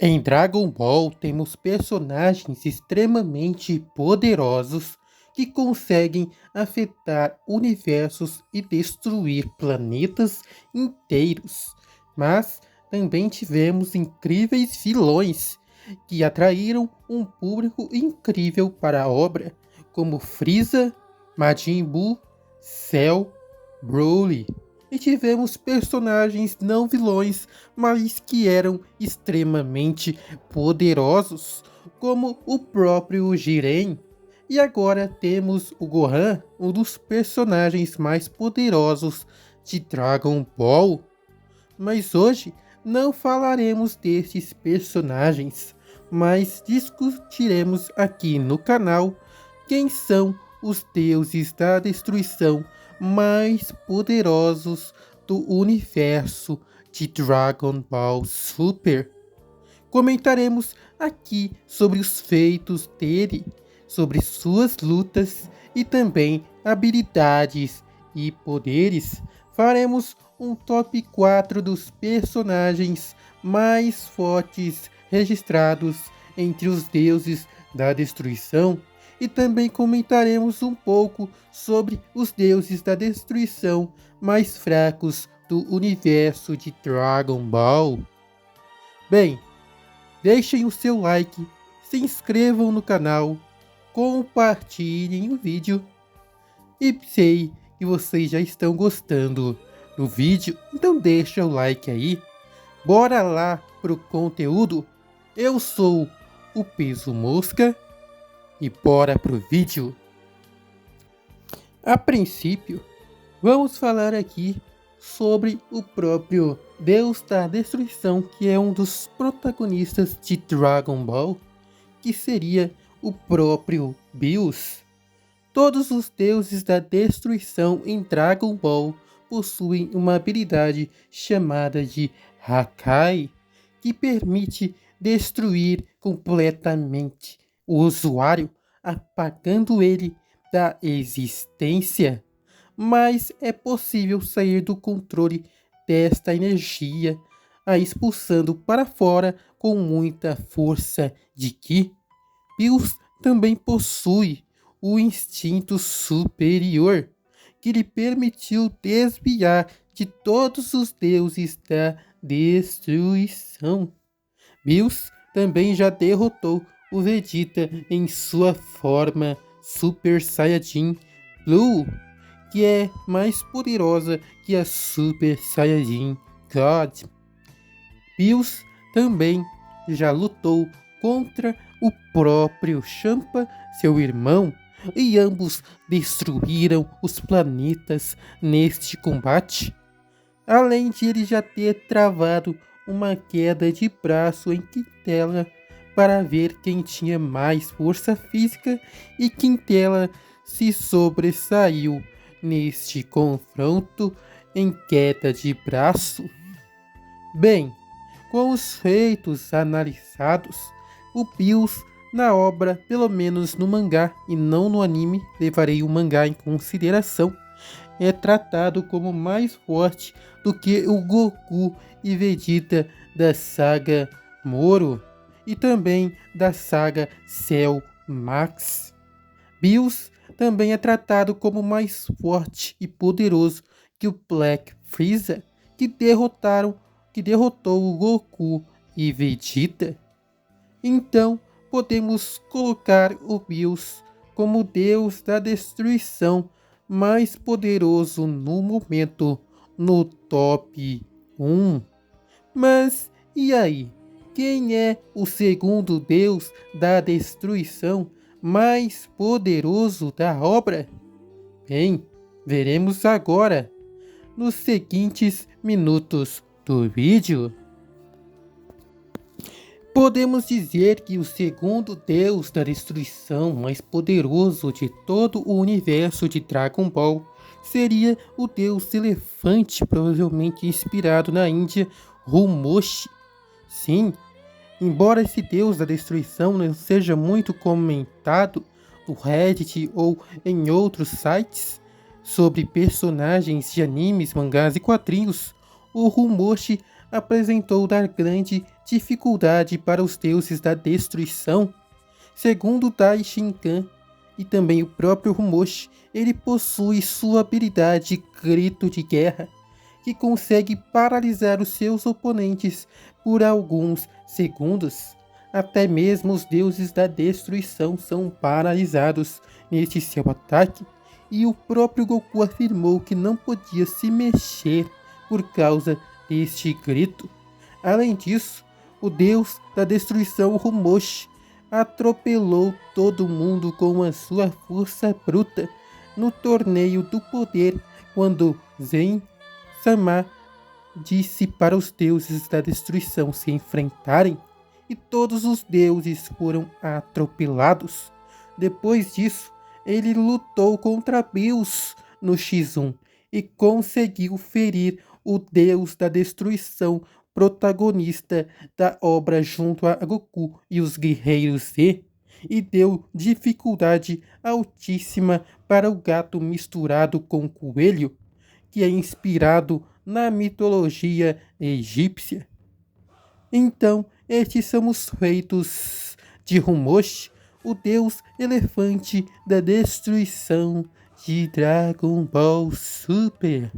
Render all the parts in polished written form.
Em Dragon Ball temos personagens extremamente poderosos que conseguem afetar universos e destruir planetas inteiros. Mas também tivemos incríveis vilões que atraíram um público incrível para a obra, como Frieza, Majin Buu, Cell, Broly. E tivemos personagens não vilões, mas que eram extremamente poderosos, como o próprio Jiren. E agora temos o Gohan, um dos personagens mais poderosos de Dragon Ball. Mas hoje não falaremos desses personagens, mas discutiremos aqui no canal quem são os deuses da destruição mais poderosos do universo de Dragon Ball Super. Comentaremos aqui sobre os feitos dele, sobre suas lutas e também habilidades e poderes. Faremos um top 4 dos personagens mais fortes registrados entre os deuses da destruição e também comentaremos um pouco sobre os deuses da destruição mais fracos do universo de Dragon Ball. Bem, deixem o seu like, se inscrevam no canal, compartilhem o vídeo e sei que vocês já estão gostando do vídeo, então deixa o like aí. Bora lá pro conteúdo. Eu sou o Peso Mosca e bora pro vídeo. A princípio, vamos falar aqui sobre o próprio Deus da Destruição, que é um dos protagonistas de Dragon Ball, que seria o próprio Bills. Todos os deuses da destruição em Dragon Ball possuem uma habilidade chamada de Hakai, que permite destruir completamente o usuário, apagando ele da existência. Mas é possível sair do controle desta energia, a expulsando para fora com muita força de Ki. Bills também possui o instinto superior, que lhe permitiu desviar de todos os deuses da destruição. Bills também já derrotou o Vegeta em sua forma Super Saiyajin Blue, que é mais poderosa que a Super Saiyajin God. Bills também já lutou contra o próprio Champa, seu irmão, e ambos destruíram os planetas neste combate, além de ele já ter travado uma queda de braço em Quintela para ver quem tinha mais força física, e Quintela se sobressaiu neste confronto em queda de braço. Bem, com os feitos analisados, o Bills na obra, pelo menos no mangá e não no anime, levarei o mangá em consideração, é tratado como mais forte do que o Goku e Vegeta da saga Moro e também da saga Cell Max. Bills também é tratado como mais forte e poderoso que o Black Frieza, que derrotou o Goku e Vegeta. Então, podemos colocar o Bills como o deus da destruição mais poderoso no momento, no top 1. Mas e aí? Quem é o segundo deus da destruição mais poderoso da obra? Bem, veremos agora, nos seguintes minutos do vídeo. Podemos dizer que o segundo deus da destruição mais poderoso de todo o universo de Dragon Ball seria o deus elefante, provavelmente inspirado na Índia, Rumoshi. Sim, embora esse deus da destruição não seja muito comentado no Reddit ou em outros sites sobre personagens de animes, mangás e quadrinhos, o Rumoshi apresentou dar grande dificuldade para os deuses da destruição. Segundo Dai Shinkan e também o próprio Rumoshi, ele possui sua habilidade Grito de Guerra, que consegue paralisar os seus oponentes por alguns segundos. Até mesmo os deuses da destruição são paralisados neste seu ataque, e o próprio Goku afirmou que não podia se mexer por causa deste grito. Além disso, o deus da destruição Rumoshi atropelou todo mundo com a sua força bruta no torneio do poder, quando Zen-sama disse para os deuses da destruição se enfrentarem, e todos os deuses foram atropelados. Depois disso, ele lutou contra Bills no X1 e conseguiu ferir o deus da destruição, protagonista da obra junto a Goku e os guerreiros Z, e deu dificuldade altíssima para o gato misturado com coelho, que é inspirado na mitologia egípcia. Então, estes são os feitos de Rumoshi, o deus elefante da destruição de Dragon Ball Super.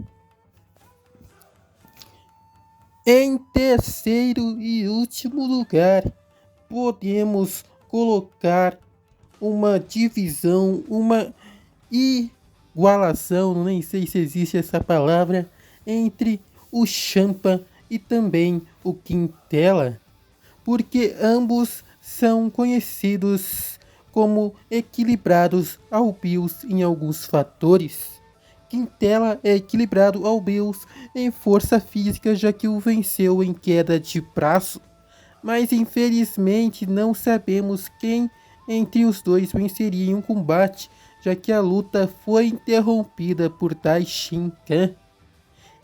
Em terceiro e último lugar, podemos colocar uma divisão, uma igualação, nem sei se existe essa palavra, entre o Champa e também o Quintela, porque ambos são conhecidos como equilibrados ao Bills em alguns fatores. Quintela é equilibrado ao Bills em força física, já que o venceu em queda de braço, mas infelizmente não sabemos quem entre os dois venceria em um combate, já que a luta foi interrompida por Dai Shinkan.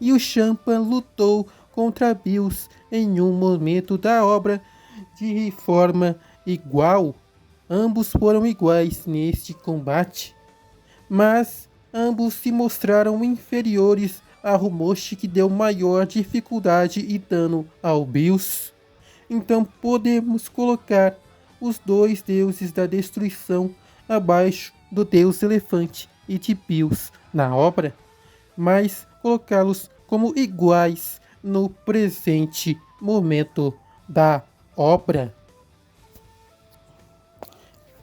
E o Champa lutou contra Bills em um momento da obra de forma igual. Ambos foram iguais neste combate, mas ambos se mostraram inferiores a Rumoshi, que deu maior dificuldade e dano ao Bills. Então podemos colocar os dois deuses da destruição abaixo do deus elefante e de Bills na obra, mas colocá-los como iguais no presente momento da obra.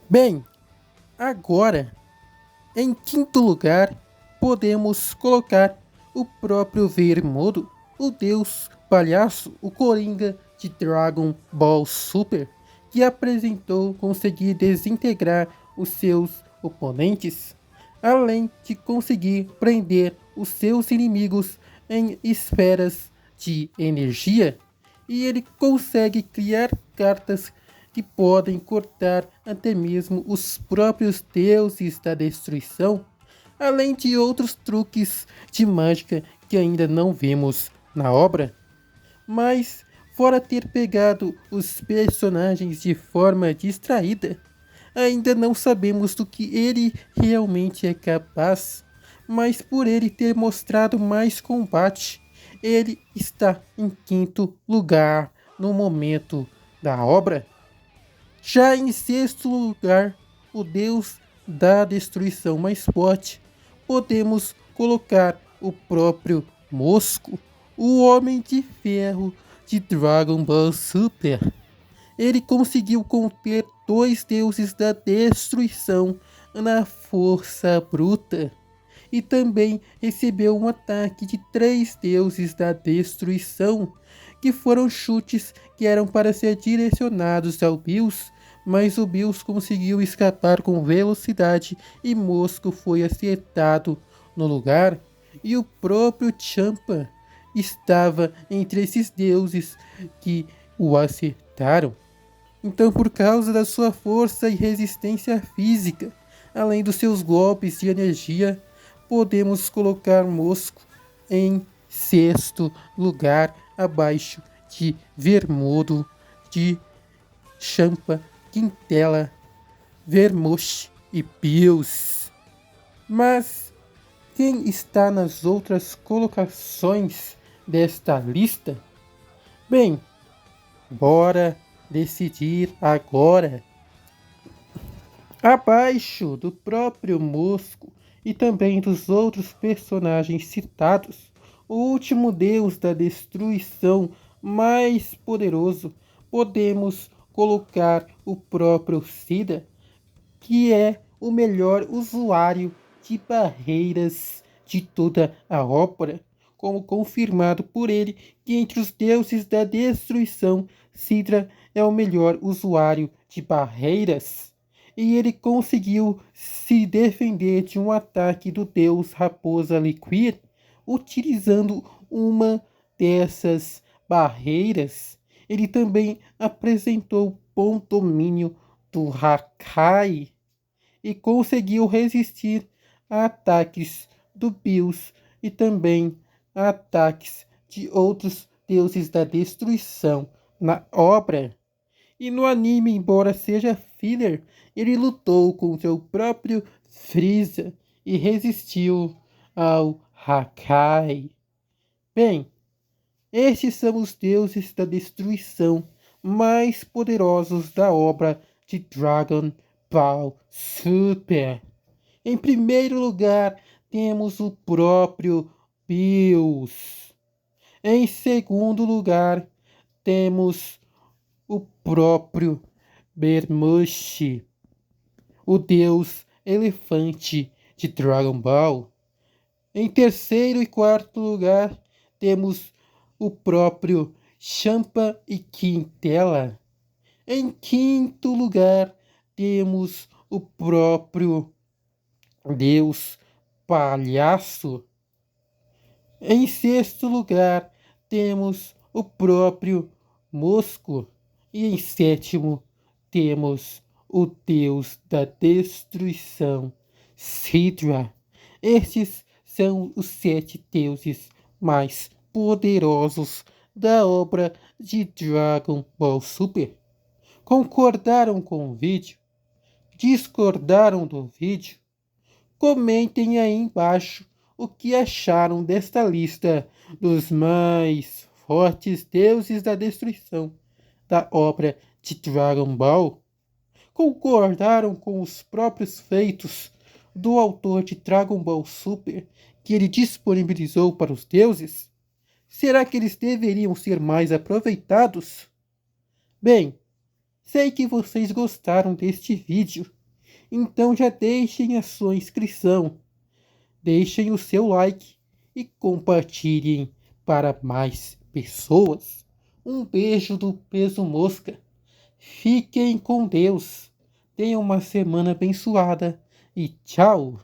Bem, agora, em quinto lugar, podemos colocar o próprio Vermodo, o deus palhaço, o Coringa de Dragon Ball Super, que apresentou conseguir desintegrar os seus oponentes, além de conseguir prender os seus inimigos em esferas de energia, e ele consegue criar cartas que podem cortar até mesmo os próprios deuses da destruição, além de outros truques de mágica que ainda não vemos na obra. Mas, fora ter pegado os personagens de forma distraída, ainda não sabemos do que ele realmente é capaz, mas por ele ter mostrado mais combate, ele está em quinto lugar no momento da obra. Já em sexto lugar, o deus da destruição mais forte, podemos colocar o próprio Mosco, o Homem de Ferro de Dragon Ball Super. Ele conseguiu conter dois deuses da destruição na força bruta, e também recebeu um ataque de três deuses da destruição, que foram chutes que eram para ser direcionados ao Bills, mas o Bills conseguiu escapar com velocidade e Mosco foi acertado no lugar, e o próprio Champa estava entre esses deuses que o acertaram. Então, por causa da sua força e resistência física, além dos seus golpes de energia, podemos colocar Mosco em sexto lugar, abaixo de Vermodo, de Champa, Quintela, Vermoshi e Bills. Mas quem está nas outras colocações desta lista? Bem, Bora decidir agora. Abaixo do próprio Mosco e também dos outros personagens citados, o último deus da destruição mais poderoso, podemos colocar o próprio Sida, que é o melhor usuário de barreiras de toda a ópera, como confirmado por ele que entre os deuses da destruição, Sidra é o melhor usuário de barreiras. E ele conseguiu se defender de um ataque do deus Raposa Liquid, utilizando uma dessas barreiras. Ele também apresentou o bom domínio do Hakai e conseguiu resistir a ataques do Bills e também a ataques de outros deuses da destruição na obra. E no anime, embora seja filler, ele lutou com seu próprio Freeza e resistiu ao Hakai. Bem, estes são os deuses da destruição mais poderosos da obra de Dragon Ball Super. Em primeiro lugar, temos o próprio Bills. Em segundo lugar, temos o próprio Bermushi, o deus elefante de Dragon Ball. Em terceiro e quarto lugar, temos o próprio Champa e Quintela. Em quinto lugar, temos o próprio Deus Palhaço. Em sexto lugar, temos o próprio Mosco. E em sétimo, temos o Deus da Destruição, Sidra. Estes são os 7 deuses mais poderosos da obra de Dragon Ball Super. Concordaram com o vídeo? Discordaram do vídeo? Comentem aí embaixo o que acharam desta lista dos mais fortes deuses da destruição da obra de Dragon Ball. Concordaram com os próprios feitos do autor de Dragon Ball Super que ele disponibilizou para os deuses? Será que eles deveriam ser mais aproveitados? Bem, sei que vocês gostaram deste vídeo, então já deixem a sua inscrição, deixem o seu like e compartilhem para mais pessoas. Um beijo do Peso Mosca. Fiquem com Deus. Tenham uma semana abençoada e tchau!